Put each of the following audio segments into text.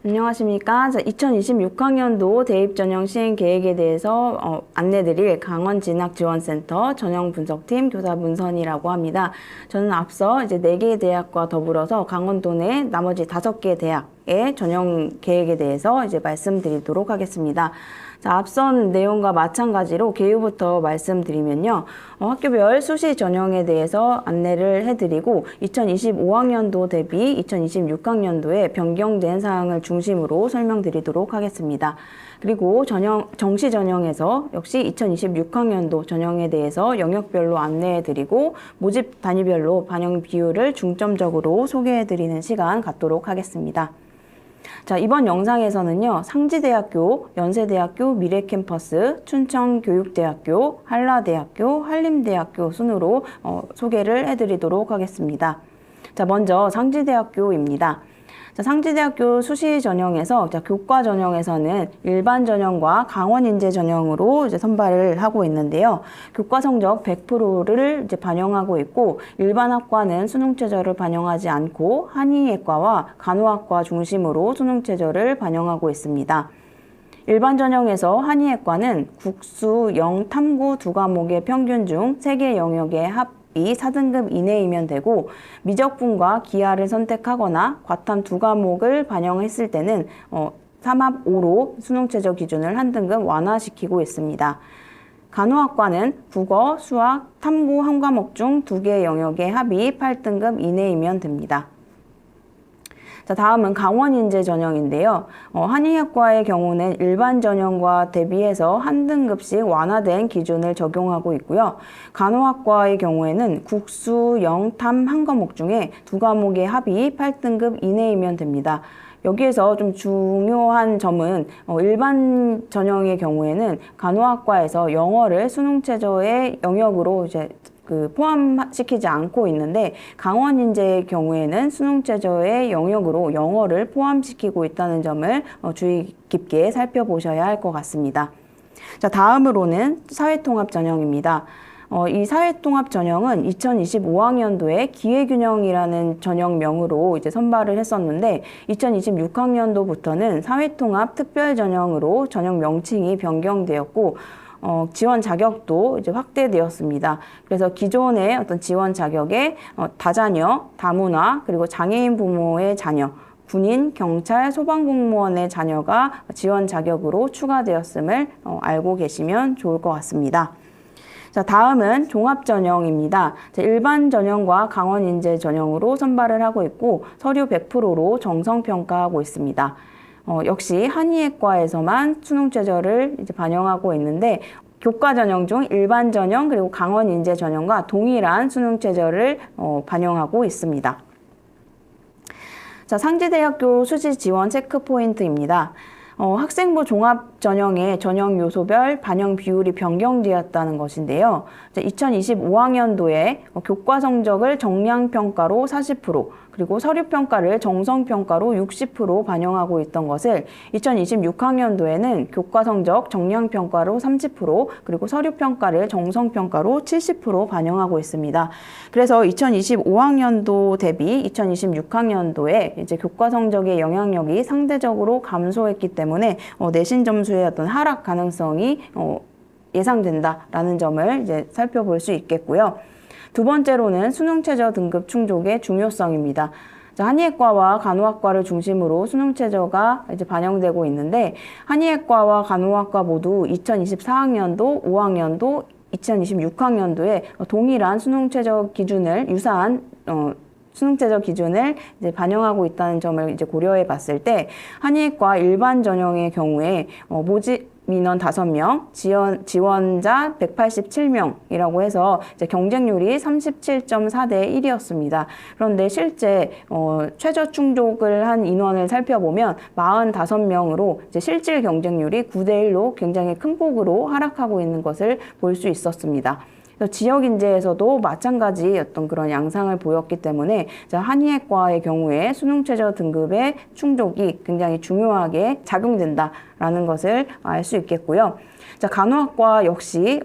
안녕하십니까. 2026학년도 대입전형 시행 계획에 대해서 안내드릴 강원진학지원센터 전형분석팀 교사 문선이라고 합니다. 저는 앞서 이제 4개의 대학과 더불어서 강원도 내 나머지 5개 대학의 전형 계획에 대해서 이제 말씀드리도록 하겠습니다. 자, 앞선 내용과 마찬가지로 개요부터 말씀드리면요. 학교별 수시 전형에 대해서 안내를 해드리고 2025학년도 대비 2026학년도에 변경된 사항을 중심으로 설명드리도록 하겠습니다. 그리고 정시 전형에서 역시 2026학년도 전형에 대해서 영역별로 안내해드리고 모집 단위별로 반영 비율을 중점적으로 소개해드리는 시간 갖도록 하겠습니다. 자, 이번 영상에서는요, 상지대학교, 연세대학교, 미래캠퍼스, 춘천교육대학교, 한라대학교, 한림대학교 순으로 소개를 해드리도록 하겠습니다. 자, 먼저 상지대학교입니다. 자, 상지대학교 수시 전형에서 교과 전형에서는 일반 전형과 강원인재 전형으로 이제 선발을 하고 있는데요. 교과 성적 100%를 이제 반영하고 있고 일반 학과는 수능 최저를 반영하지 않고 한의예과와 간호학과 중심으로 수능 최저를 반영하고 있습니다. 일반 전형에서 한의예과는 국수, 영, 탐구 2과목의 평균 중 3개 영역의 합 4등급 이내이면 되고 미적분과 기하를 선택하거나 과탐 2과목을 반영했을 때는 3합 5로 수능 최저 기준을 1등급 완화시키고 있습니다. 간호학과는 국어, 수학, 탐구 1과목 중 2개 영역의 합이 8등급 이내이면 됩니다. 자, 다음은 강원인재 전형인데요. 한의학과의 경우는 일반 전형과 대비해서 1등급씩 완화된 기준을 적용하고 있고요. 간호학과의 경우에는 국수, 영, 탐 1과목 중에 2과목의 합이 8등급 이내이면 됩니다. 여기에서 좀 중요한 점은 일반 전형의 경우에는 간호학과에서 영어를 수능 최저의 영역으로 이제 포함시키지 않고 있는데 강원인재의 경우에는 수능 최저의 영역으로 영어를 포함시키고 있다는 점을 주의 깊게 살펴보셔야 할 것 같습니다. 자, 다음으로는 사회통합 전형입니다. 이 사회통합 전형은 2025학년도에 기회균형이라는 전형명으로 이제 선발을 했었는데 2026학년도부터는 사회통합 특별전형으로 전형 명칭이 변경되었고 지원 자격도 이제 확대되었습니다. 그래서 기존의 어떤 지원 자격에 다자녀, 다문화, 그리고 장애인 부모의 자녀, 군인, 경찰, 소방공무원의 자녀가 지원 자격으로 추가되었음을 알고 계시면 좋을 것 같습니다. 자, 다음은 종합전형입니다. 일반 전형과 강원인재 전형으로 선발을 하고 있고 서류 100%로 정성평가하고 있습니다. 역시 한의예과에서만 수능 최저를 이제 반영하고 있는데 교과 전형 중 일반 전형 그리고 강원인재 전형과 동일한 수능 최저를 반영하고 있습니다. 자, 상지대학교 수시 지원 체크 포인트입니다. 학생부 종합 전형의 전형 요소별 반영 비율이 변경되었다는 것인데요. 2025학년도에 교과 성적을 정량평가로 40%, 그리고 서류평가를 정성평가로 60% 반영하고 있던 것을 2026학년도에는 교과 성적 정량평가로 30%, 그리고 서류평가를 정성평가로 70% 반영하고 있습니다. 그래서 2025학년도 대비 2026학년도에 이제 교과 성적의 영향력이 상대적으로 감소했기 때문에 내신 점수의 어떤 하락 가능성이 예상된다라는 점을 이제 살펴볼 수 있겠고요. 두 번째로는 수능 최저 등급 충족의 중요성입니다. 한의예과와 간호학과를 중심으로 수능 최저가 이제 반영되고 있는데 한의예과와 간호학과 모두 2024학년도, 5학년도, 2026학년도에 동일한 수능 최저 기준을 유사한 수능 최저 기준을 이제 반영하고 있다는 점을 이제 고려해 봤을 때 한의과 일반 전형의 경우에 모집 민원 5명, 지원자 187명이라고 해서 이제 경쟁률이 37.4대 1이었습니다. 그런데 실제 최저 충족을 한 인원을 살펴보면 45명으로 이제 실질 경쟁률이 9대 1로 굉장히 큰 폭으로 하락하고 있는 것을 볼 수 있었습니다. 그래서 지역 인재에서도 마찬가지 어떤 그런 양상을 보였기 때문에 한의학과의 경우에 수능 최저 등급의 충족이 굉장히 중요하게 작용된다라는 것을 알 수 있겠고요. 자, 간호학과 역시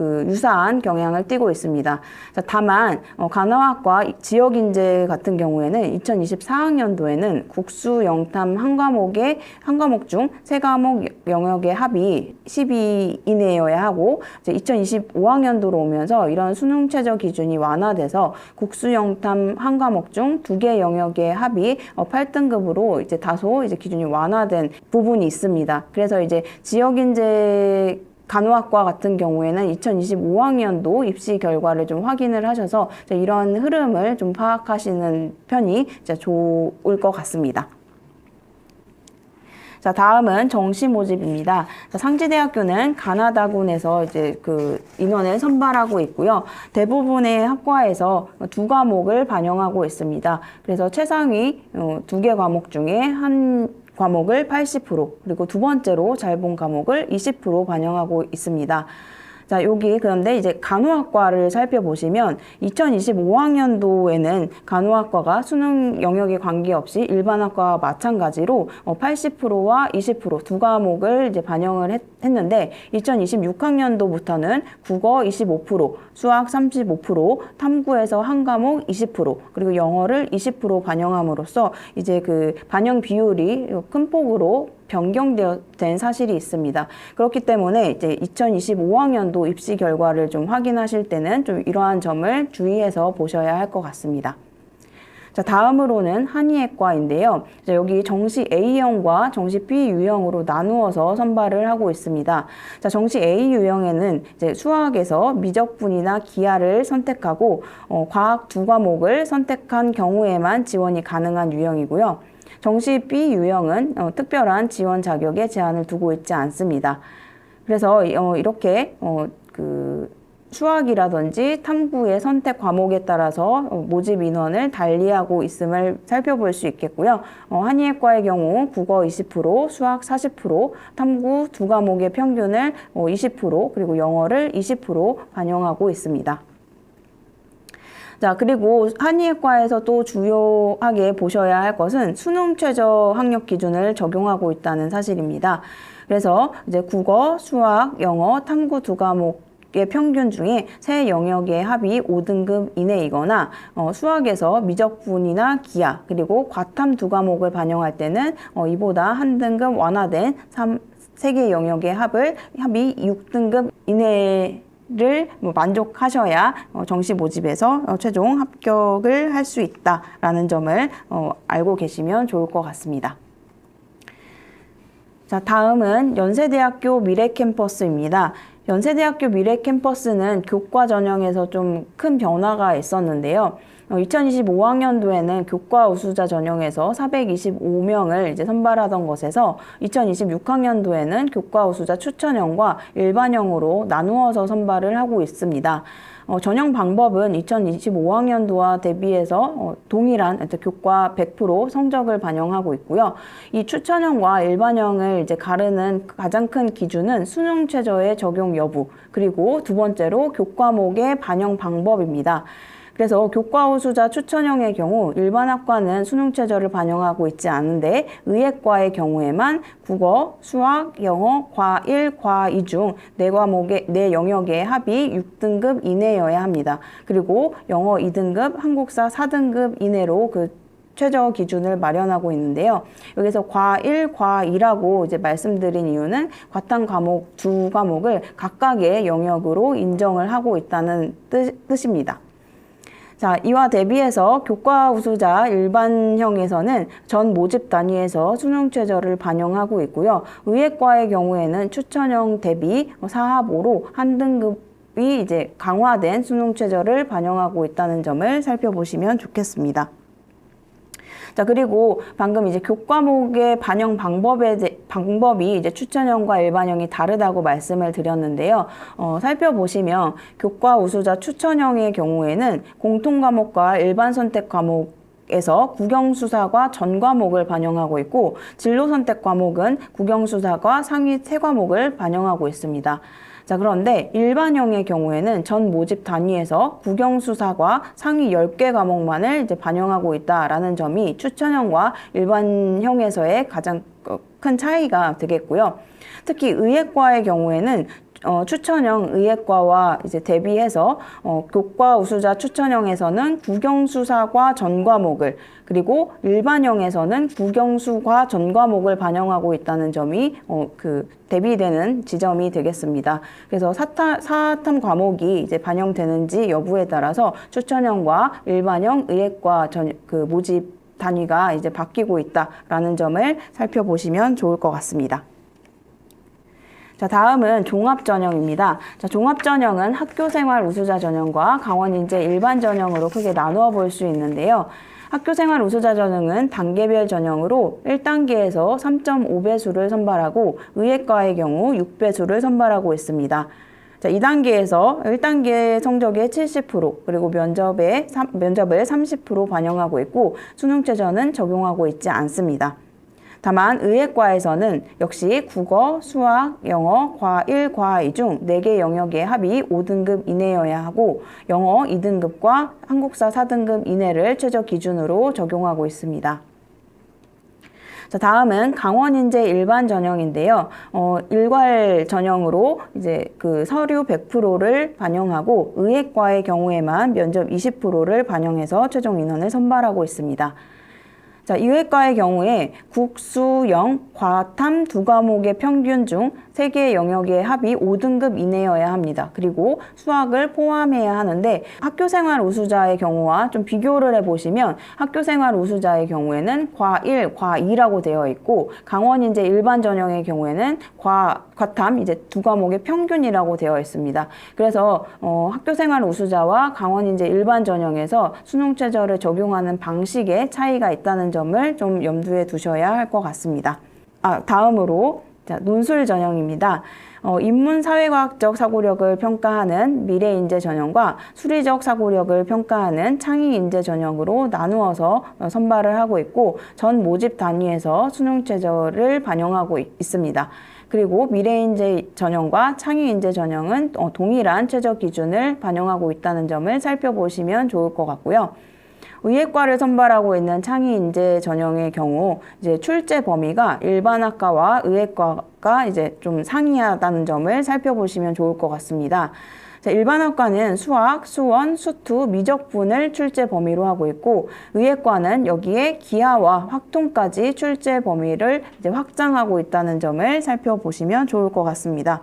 유사한 경향을 띠고 있습니다. 자, 다만 간호학과 지역 인재 같은 경우에는 2024학년도에는 국수, 영탐 한 과목 중 세 과목 영역의 합이 12 이내여야 하고, 이제 2025학년도로 오면서 이런 수능 최저 기준이 완화돼서 국수, 영탐 한 과목 중 두 개 영역의 합이 8등급으로 이제 다소 이제 기준이 완화된 부분이 있습니다. 그래서 이제 지역 인재 간호학과 같은 경우에는 2025학년도 입시 결과를 좀 확인을 하셔서 이런 흐름을 좀 파악하시는 편이 좋을 것 같습니다. 자, 다음은 정시 모집입니다. 자, 상지대학교는 가나다군에서 이제 그 인원을 선발하고 있고요. 대부분의 학과에서 두 과목을 반영하고 있습니다. 그래서 최상위 두 개 과목 중에 한 과목을 80%, 그리고 두 번째로 잘 본 과목을 20% 반영하고 있습니다. 자, 여기 그런데 이제 간호학과를 살펴보시면 2025학년도에는 간호학과가 수능 영역에 관계없이 일반 학과와 마찬가지로 80%와 20% 두 과목을 이제 반영을 했는데 2026학년도부터는 국어 25%, 수학 35%, 탐구에서 한 과목 20%, 그리고 영어를 20% 반영함으로써 이제 그 반영 비율이 큰 폭으로 변경된 사실이 있습니다. 그렇기 때문에 이제 2025학년도 입시 결과를 좀 확인하실 때는 좀 이러한 점을 주의해서 보셔야 할 것 같습니다. 자, 다음으로는 한의학과인데요. 여기 정시 A형과 정시 B 유형으로 나누어서 선발을 하고 있습니다. 자, 정시 A 유형에는 이제 수학에서 미적분이나 기하를 선택하고 과학 두 과목을 선택한 경우에만 지원이 가능한 유형이고요. 정시 B 유형은 특별한 지원 자격에 제한을 두고 있지 않습니다. 그래서 이렇게 수학이라든지 탐구의 선택 과목에 따라서 모집 인원을 달리하고 있음을 살펴볼 수 있겠고요. 한의학과의 경우 국어 20%, 수학 40%, 탐구 두 과목의 평균을 20%, 그리고 영어를 20% 반영하고 있습니다. 자, 그리고 한의학과에서 또 주요하게 보셔야 할 것은 수능 최저 학력 기준을 적용하고 있다는 사실입니다. 그래서 이제 국어, 수학, 영어, 탐구 두 과목의 평균 중에 세 영역의 합이 5등급 이내이거나 수학에서 미적분이나 기하, 그리고 과탐 두 과목을 반영할 때는 이보다 한 등급 완화된 세 개 영역의 합이 6등급 이내에 를 만족하셔야 정시 모집에서 최종 합격을 할 수 있다라는 점을 알고 계시면 좋을 것 같습니다. 자, 다음은 연세대학교 미래캠퍼스입니다. 연세대학교 미래캠퍼스는 교과 전형에서 좀 큰 변화가 있었는데요. 2025학년도에는 교과 우수자 전형에서 425명을 이제 선발하던 것에서 2026학년도에는 교과 우수자 추천형과 일반형으로 나누어서 선발을 하고 있습니다. 전형 방법은 2025학년도와 대비해서 동일한 교과 100% 성적을 반영하고 있고요. 이 추천형과 일반형을 이제 가르는 가장 큰 기준은 수능 최저의 적용 여부, 그리고 두 번째로 교과목의 반영 방법입니다. 그래서 교과 우수자 추천형의 경우 일반 학과는 수능 최저를 반영하고 있지 않은데 의예과의 경우에만 국어, 수학, 영어, 과 1, 과 2 중 네 영역의 합이 6등급 이내여야 합니다. 그리고 영어 2등급, 한국사 4등급 이내로 그 최저 기준을 마련하고 있는데요. 여기서 과 1, 과 2라고 이제 말씀드린 이유는 과탐 과목 두 과목을 각각의 영역으로 인정을 하고 있다는 뜻입니다. 자, 이와 대비해서 교과 우수자 일반형에서는 전 모집 단위에서 수능 최저를 반영하고 있고요. 의예과의 경우에는 추천형 대비 4합5로 한 등급이 이제 강화된 수능 최저를 반영하고 있다는 점을 살펴보시면 좋겠습니다. 자, 그리고 방금 이제 교과목의 반영 방법이 이제 추천형과 일반형이 다르다고 말씀을 드렸는데요. 살펴보시면 교과 우수자 추천형의 경우에는 공통과목과 일반 선택 과목에서 국영수사과 전 과목을 반영하고 있고 진로선택 과목은 국영수사과 상위 세 과목을 반영하고 있습니다. 자, 그런데 일반형의 경우에는 전 모집 단위에서 국영수사과 상위 10개 과목만을 이제 반영하고 있다라는 점이 추천형과 일반형에서의 가장 큰 차이가 되겠고요. 특히 의예과의 경우에는 추천형 의예과와 이제 대비해서 교과 우수자 추천형에서는 국영수사과 전 과목을, 그리고 일반형에서는 국영수과 전 과목을 반영하고 있다는 점이 대비되는 지점이 되겠습니다. 그래서 사탐 과목이 이제 반영되는지 여부에 따라서 추천형과 일반형 의예과 모집 단위가 이제 바뀌고 있다라는 점을 살펴보시면 좋을 것 같습니다. 자, 다음은 종합전형입니다. 자, 종합전형은 학교생활 우수자 전형과 강원인재 일반 전형으로 크게 나누어 볼 수 있는데요. 학교생활 우수자 전형은 단계별 전형으로 1단계에서 3.5배수를 선발하고 의예과의 경우 6배수를 선발하고 있습니다. 자, 2단계에서 1단계 성적의 70%, 그리고 면접을 30% 반영하고 있고 수능 최저는 적용하고 있지 않습니다. 다만 의예과에서는 역시 국어, 수학, 영어, 과1, 과2 중 4개 영역의 합이 5등급 이내여야 하고 영어 2등급과 한국사 4등급 이내를 최저 기준으로 적용하고 있습니다. 자, 다음은 강원인재 일반 전형인데요. 일괄 전형으로 이제 서류 100%를 반영하고 의예과의 경우에만 면접 20%를 반영해서 최종 인원을 선발하고 있습니다. 자, 의예과의 경우에 국, 수, 영, 과탐 두 과목의 평균 중 3개의 영역의 합이 5등급 이내여야 합니다. 그리고 수학을 포함해야 하는데 학교생활 우수자의 경우와 좀 비교를 해보시면 학교생활 우수자의 경우에는 과1, 과2라고 되어 있고 강원인재 일반 전형의 경우에는 과탐 이제 두 과목의 평균이라고 되어 있습니다. 그래서 학교생활 우수자와 강원인재 일반 전형에서 수능 최저를 적용하는 방식에 차이가 있다는 점을 좀 염두에 두셔야 할 것 같습니다. 다음으로 자, 논술 전형입니다. 인문 사회과학적 사고력을 평가하는 미래인재 전형과 수리적 사고력을 평가하는 창의인재 전형으로 나누어서 선발을 하고 있고 전 모집 단위에서 수능 최저를 반영하고 있습니다. 그리고 미래인재 전형과 창의인재 전형은 동일한 최저 기준을 반영하고 있다는 점을 살펴보시면 좋을 것 같고요. 의예과를 선발하고 있는 창의인재 전형의 경우 이제 출제 범위가 일반학과와 의예과가 이제 좀 상이하다는 점을 살펴보시면 좋을 것 같습니다. 자, 일반학과는 수학, 수원, 수투, 미적분을 출제 범위로 하고 있고 의예과는 여기에 기하와 확통까지 출제 범위를 이제 확장하고 있다는 점을 살펴보시면 좋을 것 같습니다.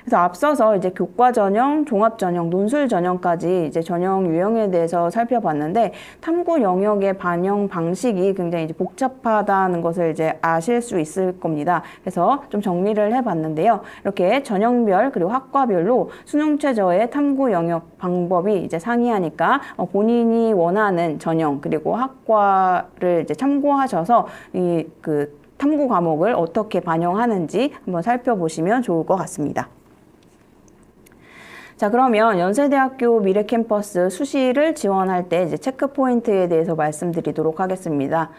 그래서 앞서서 이제 교과 전형, 종합 전형, 논술 전형까지 이제 전형 유형에 대해서 살펴봤는데 탐구 영역의 반영 방식이 굉장히 이제 복잡하다는 것을 이제 아실 수 있을 겁니다. 그래서 좀 정리를 해봤는데요. 이렇게 전형별 그리고 학과별로 수능 최저의 탐구 영역 방법이 이제 상이하니까 본인이 원하는 전형 그리고 학과를 이제 참고하셔서 탐구 과목을 어떻게 반영하는지 한번 살펴보시면 좋을 것 같습니다. 자, 그러면 연세대학교 미래캠퍼스 수시를 지원할 때 이제 체크 포인트에 대해서 말씀드리도록 하겠습니다.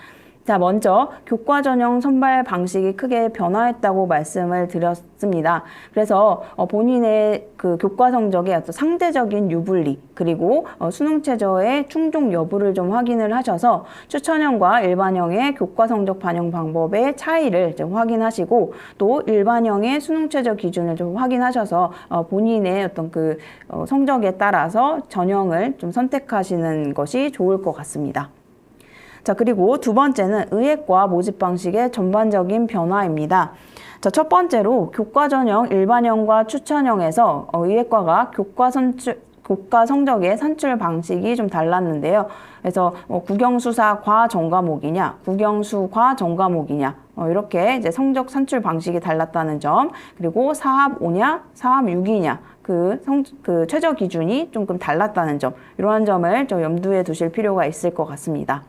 자, 먼저 교과 전형 선발 방식이 크게 변화했다고 말씀을 드렸습니다. 그래서 본인의 교과 성적의 어떤 상대적인 유불리 그리고 수능 최저의 충족 여부를 좀 확인을 하셔서 추천형과 일반형의 교과 성적 반영 방법의 차이를 좀 확인하시고 또 일반형의 수능 최저 기준을 좀 확인하셔서 본인의 어떤 성적에 따라서 전형을 좀 선택하시는 것이 좋을 것 같습니다. 자, 그리고 두 번째는 의예과 모집 방식의 전반적인 변화입니다. 자, 첫 번째로 교과 전형 일반형과 추천형에서 의예과가 교과 성적의 산출 방식이 좀 달랐는데요. 그래서 국영수사 과 전과목이냐, 국영수 과 전과목이냐 이렇게 이제 성적 산출 방식이 달랐다는 점, 그리고 사합 5냐, 사합 6이냐 그 최저 기준이 조금 달랐다는 점, 이러한 점을 좀 염두에 두실 필요가 있을 것 같습니다.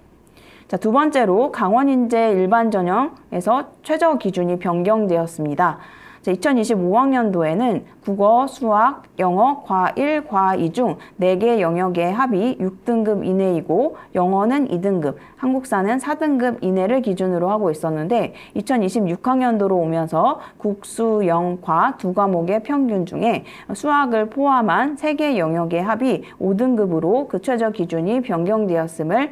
자, 두 번째로 강원인재 일반 전형에서 최저 기준이 변경되었습니다. 자, 2025학년도에는 국어, 수학, 영어, 과1, 과2 중 4개 영역의 합이 6등급 이내이고 영어는 2등급, 한국사는 4등급 이내를 기준으로 하고 있었는데 2026학년도로 오면서 국, 수, 영, 과 두 과목의 평균 중에 수학을 포함한 3개 영역의 합이 5등급으로 그 최저 기준이 변경되었음을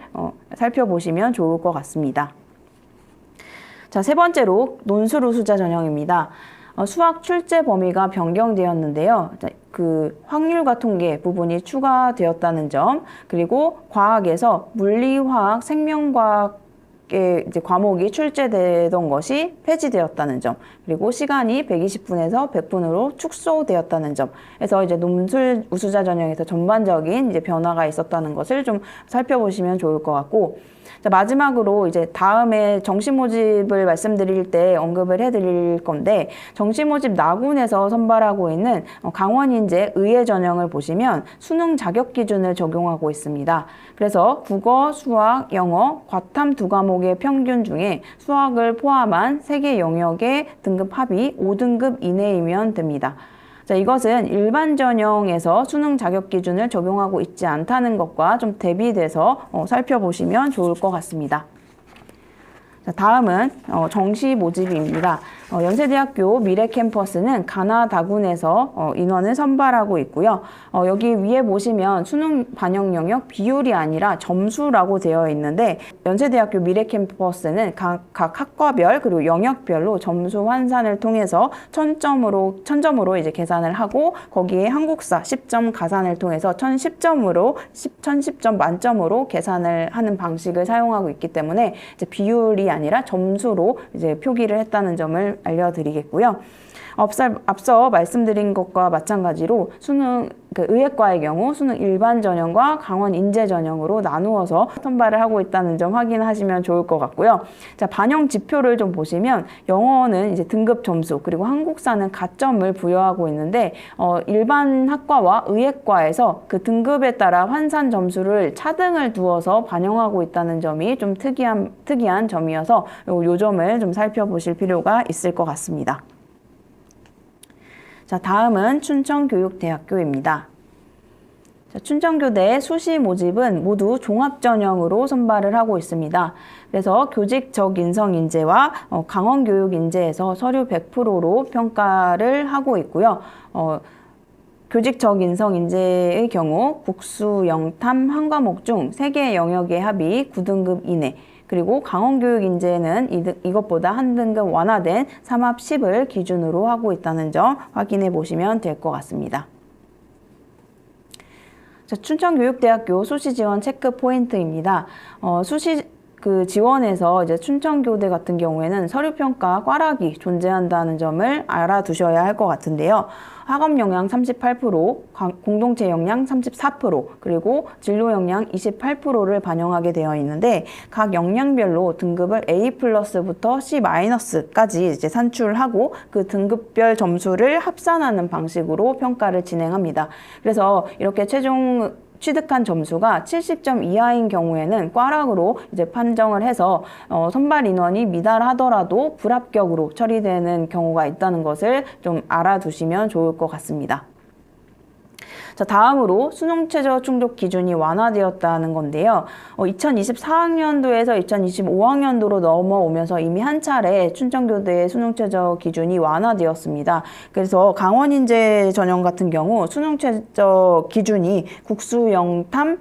살펴보시면 좋을 것 같습니다. 자, 세 번째로 논술우수자 전형입니다. 수학 출제 범위가 변경되었는데요. 그 확률과 통계 부분이 추가되었다는 점, 그리고 과학에서 물리, 화학, 생명과학의 이제 과목이 출제되던 것이 폐지되었다는 점, 그리고 시간이 120분에서 100분으로 축소되었다는 점. 그래서 이제 논술 우수자 전형에서 전반적인 이제 변화가 있었다는 것을 좀 살펴보시면 좋을 것 같고, 자, 마지막으로 이제 다음에 정시 모집을 말씀드릴 때 언급을 해드릴 건데, 정시 모집 나군에서 선발하고 있는 강원인재 의예 전형을 보시면 수능 자격 기준을 적용하고 있습니다. 그래서 국어, 수학, 영어, 과탐 두 과목의 평균 중에 수학을 포함한 3개 영역의 등급 합이 5등급 이내이면 됩니다. 자, 이것은 일반 전형에서 수능 자격 기준을 적용하고 있지 않다는 것과 좀 대비돼서 살펴보시면 좋을 것 같습니다. 자, 다음은 정시 모집입니다. 연세대학교 미래캠퍼스는 가나다군에서 인원을 선발하고 있고요. 여기 위에 보시면 수능 반영 영역 비율이 아니라 점수라고 되어 있는데, 연세대학교 미래캠퍼스는 각 학과별 그리고 영역별로 점수 환산을 통해서 1000점으로 이제 계산을 하고, 거기에 한국사 10점 가산을 통해서 1010점 만점으로 계산을 하는 방식을 사용하고 있기 때문에 이제 비율이 아니라 점수로 이제 표기를 했다는 점을 알려드리겠고요. 앞서 말씀드린 것과 마찬가지로 수능 의예과의 경우 수능 일반 전형과 강원 인재 전형으로 나누어서 선발을 하고 있다는 점 확인하시면 좋을 것 같고요. 자, 반영 지표를 좀 보시면 영어는 이제 등급 점수, 그리고 한국사는 가점을 부여하고 있는데 일반 학과와 의예과에서 그 등급에 따라 환산 점수를 차등을 두어서 반영하고 있다는 점이 좀 특이한 점이어서 요 점을 좀 살펴보실 필요가 있을 것 같습니다. 자, 다음은 춘천교육대학교입니다. 자, 춘천교대 수시 모집은 모두 종합전형으로 선발을 하고 있습니다. 그래서 교직적 인성 인재와 강원교육 인재에서 서류 100%로 평가를 하고 있고요. 교직적 인성 인재의 경우 국수, 영탐 한 과목 중 3개 영역의 합이 9등급 이내, 그리고 강원교육인재는 이것보다 한 등급 완화된 3합 10을 기준으로 하고 있다는 점 확인해 보시면 될 것 같습니다. 자, 춘천교육대학교 수시 지원 체크 포인트입니다. 수시 지원에서 이제 춘천교대 같은 경우에는 서류평가 꽈락이 존재한다는 점을 알아두셔야 할 것 같은데요. 학업 역량 38%, 공동체 역량 34%, 그리고 진로 역량 28%를 반영하게 되어 있는데, 각 역량별로 등급을 A+부터 C-까지 이제 산출하고 그 등급별 점수를 합산하는 방식으로 평가를 진행합니다. 그래서 이렇게 최종 취득한 점수가 70점 이하인 경우에는 꽈락으로 이제 판정을 해서 선발 인원이 미달하더라도 불합격으로 처리되는 경우가 있다는 것을 좀 알아두시면 좋을 것 같습니다. 자, 다음으로 수능 최저 충족 기준이 완화되었다는 건데요. 2024학년도에서 2025학년도로 넘어오면서 이미 한 차례 춘천교대의 수능 최저 기준이 완화되었습니다. 그래서 강원인재 전형 같은 경우 수능 최저 기준이 국수, 영탐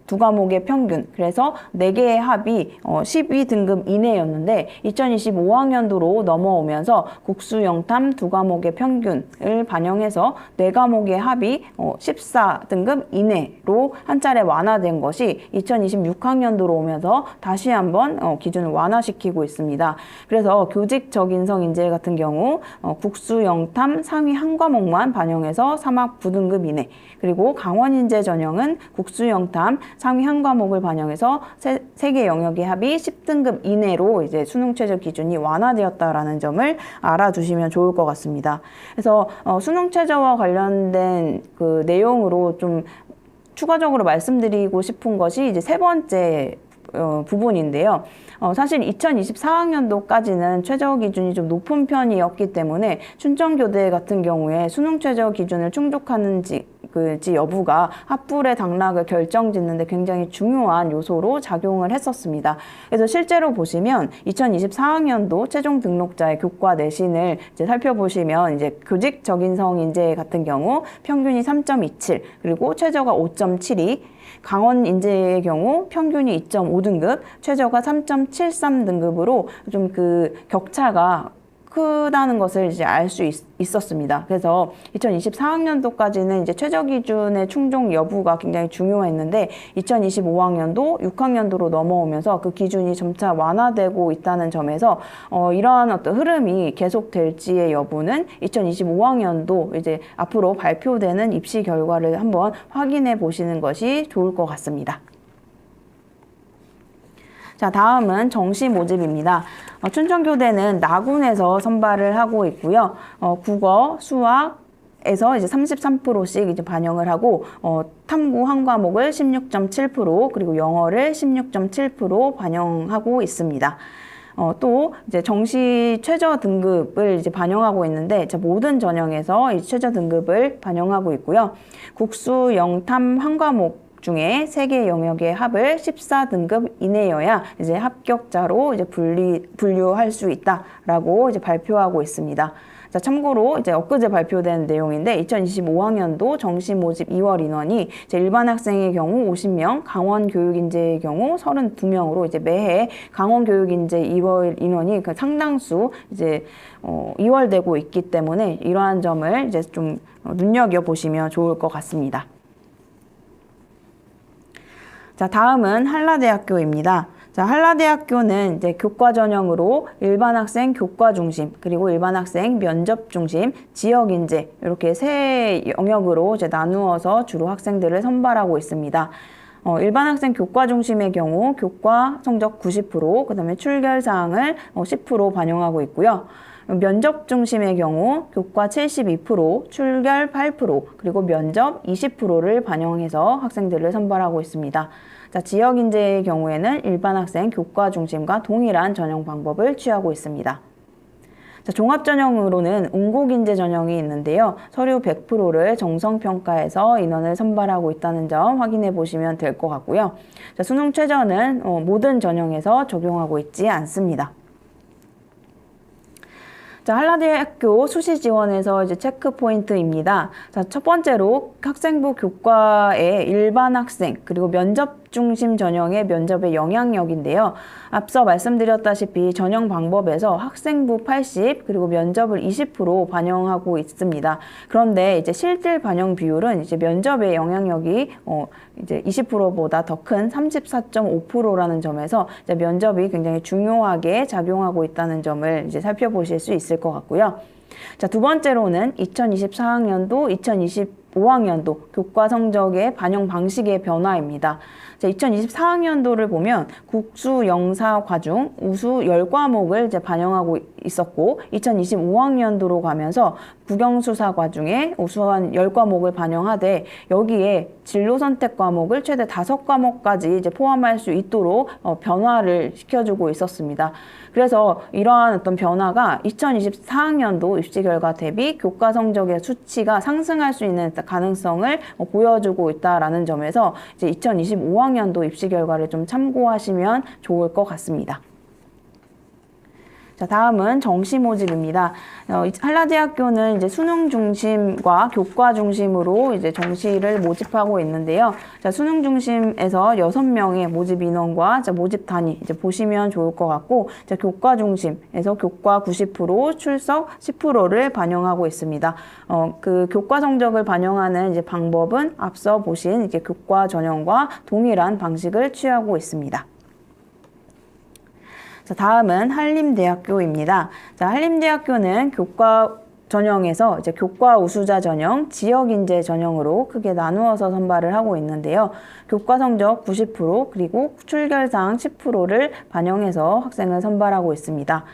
두 과목의 평균, 그래서 4개의 합이 12등급 이내였는데 2025학년도로 넘어오면서 국수, 영탐 두 과목의 평균을 반영해서 4과목의 합이 14등급 이내로 한 차례 완화된 것이 2026학년도로 오면서 다시 한번 기준을 완화시키고 있습니다. 그래서 교직적 인성 인재 같은 경우 국수, 영탐 상위 한 과목만 반영해서 3학 9등급 이내, 그리고 강원인재 전형은 국수, 영탐 상위 한 과목을 반영해서 3개 영역의 합이 10등급 이내로 이제 수능 최저 기준이 완화되었다라는 점을 알아두시면 좋을 것 같습니다. 그래서 수능 최저와 관련된 그 내용으로 좀 추가적으로 말씀드리고 싶은 것이 이제 세 번째 부분인데요. 사실 2024학년도까지는 최저 기준이 좀 높은 편이었기 때문에 춘천교대 같은 경우에 수능 최저 기준을 충족하는지 여부가 합불의 당락을 결정짓는데 굉장히 중요한 요소로 작용을 했었습니다. 그래서 실제로 보시면 2024학년도 최종 등록자의 교과 내신을 이제 살펴보시면 이제 교직 적인성 인재 같은 경우 평균이 3.27 그리고 최저가 5.72 강원 인재의 경우 평균이 2.5등급, 최저가 3.73등급으로 좀 그 격차가 크다는 것을 이제 알 수 있었습니다. 그래서 2024학년도까지는 이제 최저 기준의 충족 여부가 굉장히 중요했는데 2025학년도, 6학년도로 넘어오면서 그 기준이 점차 완화되고 있다는 점에서 이러한 어떤 흐름이 계속될지의 여부는 2025학년도 이제 앞으로 발표되는 입시 결과를 한번 확인해 보시는 것이 좋을 것 같습니다. 자, 다음은 정시 모집입니다. 춘천교대는 나군에서 선발을 하고 있고요. 국어, 수학에서 이제 33%씩 이제 반영을 하고, 탐구 한 과목을 16.7%, 그리고 영어를 16.7% 반영하고 있습니다. 또 이제 정시 최저 등급을 이제 반영하고 있는데, 모든 전형에서 이 최저 등급을 반영하고 있고요. 국수, 영탐 한 과목 중에 3개 영역의 합을 14등급 이내여야 이제 합격자로 이제 분류할 수 있다라고 이제 발표하고 있습니다. 자, 참고로 이제 엊그제 발표된 내용인데 2025학년도 정시 모집 2월 인원이 이제 일반 학생의 경우 50명, 강원 교육인재의 경우 32명으로 이제 매해 강원 교육인재 2월 인원이 그 상당수 이제 이월되고 있기 때문에 이러한 점을 이제 좀 눈여겨 보시면 좋을 것 같습니다. 자, 다음은 한라대학교입니다. 자, 한라대학교는 이제 교과 전형으로 일반 학생 교과 중심, 그리고 일반 학생 면접 중심, 지역 인재 이렇게 세 영역으로 이제 나누어서 주로 학생들을 선발하고 있습니다. 일반 학생 교과 중심의 경우 교과 성적 90%, 그다음에 출결 사항을 10% 반영하고 있고요. 면접 중심의 경우 교과 72%, 출결 8%, 그리고 면접 20%를 반영해서 학생들을 선발하고 있습니다. 자, 지역 인재의 경우에는 일반 학생 교과 중심과 동일한 전형 방법을 취하고 있습니다. 자, 종합 전형으로는 응곡 인재 전형이 있는데요. 서류 100%를 정성평가해서 인원을 선발하고 있다는 점 확인해 보시면 될 것 같고요. 자, 수능 최저는 모든 전형에서 적용하고 있지 않습니다. 자, 한라대학교 수시 지원에서 이제 체크 포인트입니다. 자, 첫 번째로 학생부 교과의 일반 학생, 그리고 면접 중심 전형의 면접의 영향력인데요. 앞서 말씀드렸다시피 전형 방법에서 학생부 80, 그리고 면접을 20% 반영하고 있습니다. 그런데 이제 실질 반영 비율은 이제 면접의 영향력이 이제 20%보다 더 큰 34.5%라는 점에서 이제 면접이 굉장히 중요하게 작용하고 있다는 점을 이제 살펴보실 수 있을 것 같고요. 자, 두 번째로는 2024학년도, 2025학년도 교과 성적의 반영 방식의 변화입니다. 자, 2024학년도를 보면 국수, 영사, 과중, 우수 10과목을 이제 반영하고 있었고 2025학년도로 가면서 국영수사 과중에 우수한 10과목을 반영하되 여기에 진로 선택 과목을 최대 5과목까지 이제 포함할 수 있도록 변화를 시켜주고 있었습니다. 그래서 이러한 어떤 변화가 2024학년도 입시 결과 대비 교과 성적의 수치가 상승할 수 있는 가능성을 보여주고 있다라는 점에서 이제 2025학년도 입시 결과를 좀 참고하시면 좋을 것 같습니다. 자, 다음은 정시 모집입니다. 한라대학교는 이제 수능 중심과 교과 중심으로 이제 정시를 모집하고 있는데요. 자, 수능 중심에서 6명의 모집 인원과 모집 단위 이제 보시면 좋을 것 같고, 자, 교과 중심에서 교과 90%, 출석 10%를 반영하고 있습니다. 그 교과 성적을 반영하는 이제 방법은 앞서 보신 이제 교과 전형과 동일한 방식을 취하고 있습니다. 자, 다음은 한림대학교입니다. 자, 한림대학교는 교과 전형에서 이제 교과 우수자 전형, 지역 인재 전형으로 크게 나누어서 선발을 하고 있는데요. 교과 성적 90%, 그리고 출결사항 10%를 반영해서 학생을 선발하고 있습니다.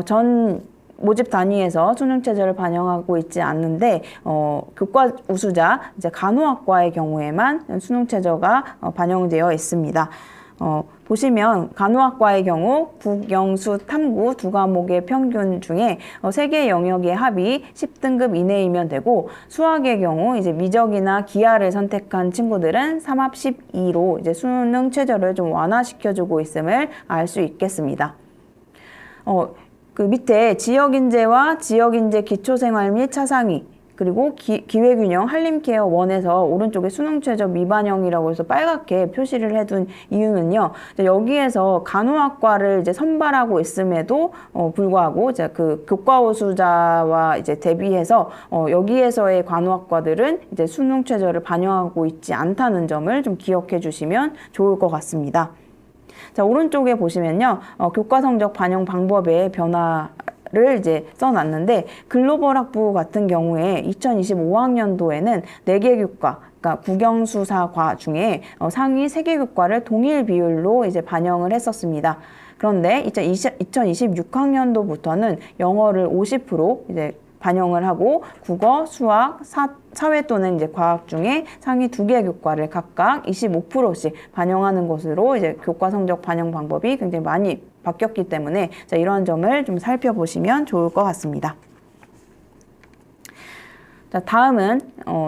전 모집 단위에서 수능 최저를 반영하고 있지 않는데 교과 우수자 이제 간호학과의 경우에만 수능 최저가 반영되어 있습니다. 보시면 간호학과의 경우 국영수 탐구 두 과목의 평균 중에 세 개 영역의 합이 10등급 이내이면 되고, 수학의 경우 이제 미적이나 기하를 선택한 친구들은 3합 12로 이제 수능 최저를 좀 완화시켜주고 있음을 알 수 있겠습니다. 그 밑에 지역인재와 지역인재 기초생활 및 차상위, 그리고 기회균형 한림케어 1에서 오른쪽에 수능 최저 미반영이라고 해서 빨갛게 표시를 해둔 이유는요, 여기에서 간호학과를 이제 선발하고 있음에도 불구하고 이제 그 교과 우수자와 이제 대비해서 여기에서의 간호학과들은 이제 수능 최저를 반영하고 있지 않다는 점을 좀 기억해 주시면 좋을 것 같습니다. 자, 오른쪽에 보시면요, 교과 성적 반영 방법의 변화를 이제 써놨는데, 글로벌 학부 같은 경우에 2025학년도에는 4개 교과, 그러니까 국영수사과 중에 상위 3개 교과를 동일 비율로 이제 반영을 했었습니다. 그런데 2026학년도부터는 영어를 50% 이제 반영을 하고, 국어, 수학, 사회 또는 이제 과학 중에 상위 2개 교과를 각각 25%씩 반영하는 것으로 이제 교과 성적 반영 방법이 굉장히 많이 바뀌었기 때문에, 자, 이런 점을 좀 살펴보시면 좋을 것 같습니다. 자, 다음은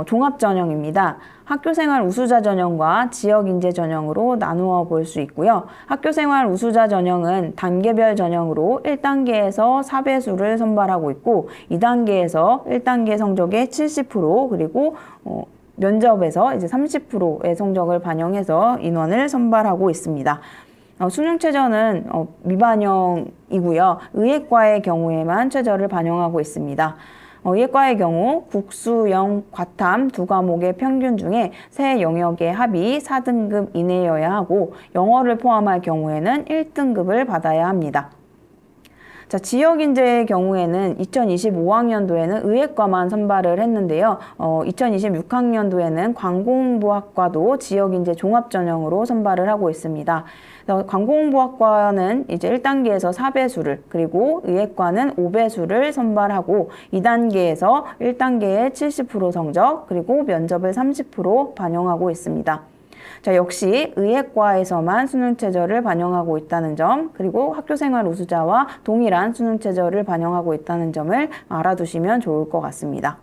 종합전형입니다. 학교생활 우수자 전형과 지역인재 전형으로 나누어 볼 수 있고요. 학교생활 우수자 전형은 단계별 전형으로 1단계에서 4배수를 선발하고 있고, 2단계에서 1단계 성적의 70%, 그리고 면접에서 이제 30%의 성적을 반영해서 인원을 선발하고 있습니다. 수능 최저는 미반영이고요. 의예과의 경우에만 최저를 반영하고 있습니다. 의예과의 경우 국수, 영, 과탐 두 과목의 평균 중에 세 영역의 합이 4등급 이내여야 하고, 영어를 포함할 경우에는 1등급을 받아야 합니다. 자, 지역인재의 경우에는 2025학년도에는 의예과만 선발을 했는데요. 2026학년도에는 광고홍보학과도 지역인재 종합전형으로 선발을 하고 있습니다. 광고홍보학과는 이제 1단계에서 4배수를, 그리고 의예과는 5배수를 선발하고, 2단계에서 1단계의 70% 성적, 그리고 면접을 30% 반영하고 있습니다. 자, 역시 의예과에서만 수능 최저를 반영하고 있다는 점, 그리고 학교생활 우수자와 동일한 수능 최저를 반영하고 있다는 점을 알아두시면 좋을 것 같습니다.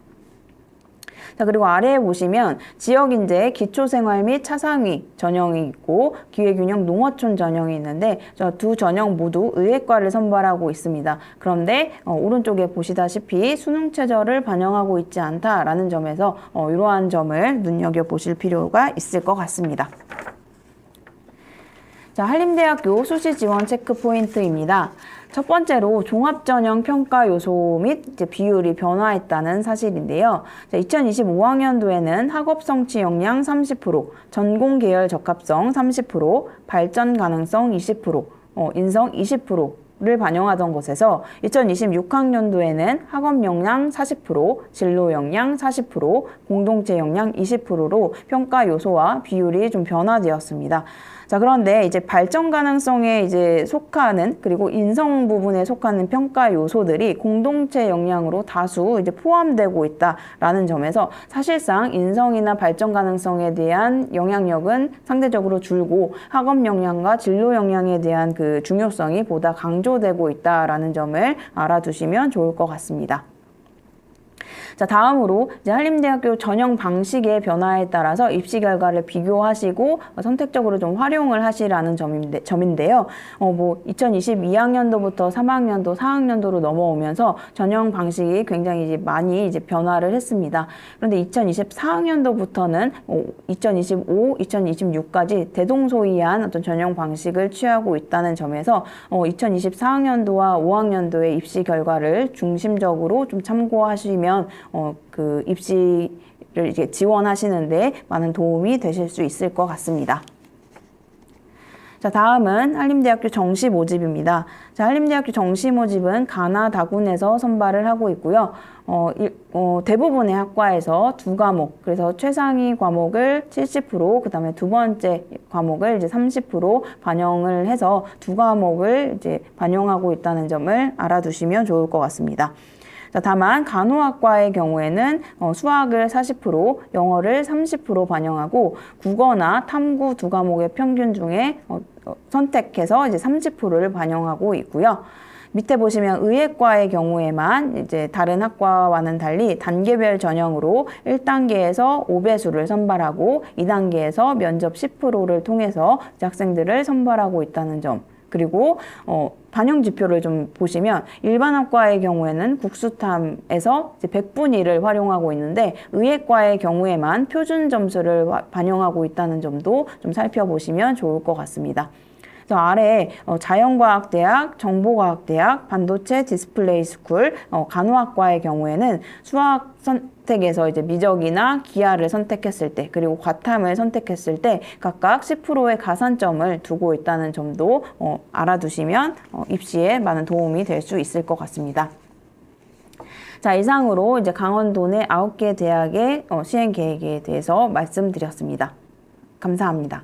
자, 그리고 아래에 보시면 지역인재 기초생활 및 차상위 전형이 있고, 기회균형 농어촌 전형이 있는데, 두 전형 모두 의예과를 선발하고 있습니다. 그런데 오른쪽에 보시다시피 수능 최저를 반영하고 있지 않다라는 점에서 이러한 점을 눈여겨보실 필요가 있을 것 같습니다. 자, 한림대학교 수시 지원 체크 포인트입니다. 첫 번째로 종합전형 평가 요소 및 이제 비율이 변화했다는 사실인데요. 2025학년도에는 학업 성취 역량 30%, 전공 계열 적합성 30%, 발전 가능성 20%, 인성 20%를 반영하던 것에서 2026학년도에는 학업 역량 40%, 진로 역량 40%, 공동체 역량 20%로 평가 요소와 비율이 좀 변화되었습니다. 자, 그런데 이제 발전 가능성에 이제 속하는, 그리고 인성 부분에 속하는 평가 요소들이 공동체 역량으로 다수 이제 포함되고 있다라는 점에서 사실상 인성이나 발전 가능성에 대한 영향력은 상대적으로 줄고, 학업 역량과 진로 역량에 대한 그 중요성이 보다 강조되고 있다라는 점을 알아두시면 좋을 것 같습니다. 자, 다음으로 이제 한림대학교 전형 방식의 변화에 따라서 입시 결과를 비교하시고 선택적으로 좀 활용을 하시라는 점인데요. 2022학년도부터 3학년도, 4학년도로 넘어오면서 전형 방식이 굉장히 이제 많이 이제 변화를 했습니다. 그런데 2024학년도부터는 2025, 2026까지 대동소이한 어떤 전형 방식을 취하고 있다는 점에서 2024학년도와 5학년도의 입시 결과를 중심적으로 좀 참고하시면 그 입시를 이제 지원하시는데 많은 도움이 되실 수 있을 것 같습니다. 자, 다음은 한림대학교 정시 모집입니다. 자, 한림대학교 정시 모집은 가나 다군에서 선발을 하고 있고요. 대부분의 학과에서 두 과목, 그래서 최상위 과목을 70%, 그 다음에 두 번째 과목을 이제 30% 반영을 해서 두 과목을 이제 반영하고 있다는 점을 알아두시면 좋을 것 같습니다. 자, 다만 간호학과의 경우에는 수학을 40%, 영어를 30% 반영하고 국어나 탐구 두 과목의 평균 중에 선택해서 이제 30%를 반영하고 있고요. 밑에 보시면 의예과의 경우에만 이제 다른 학과와는 달리 단계별 전형으로 1단계에서 5배수를 선발하고 2단계에서 면접 10%를 통해서 학생들을 선발하고 있다는 점. 그리고 반영 지표를 좀 보시면 일반 학과의 경우에는 국수탐에서 이제 100분위 1을 활용하고 있는데 의예과의 경우에만 표준 점수를 반영하고 있다는 점도 좀 살펴보시면 좋을 것 같습니다. 그래서 아래 자연과학대학, 정보과학대학, 반도체 디스플레이 스쿨, 간호학과의 경우에는 수학 선택에서 이제 미적이나 기하를 선택했을 때, 그리고 과탐을 선택했을 때 각각 10%의 가산점을 두고 있다는 점도 알아두시면 입시에 많은 도움이 될 수 있을 것 같습니다. 자, 이상으로 이제 강원도 내 9개 대학의 시행 계획에 대해서 말씀드렸습니다. 감사합니다.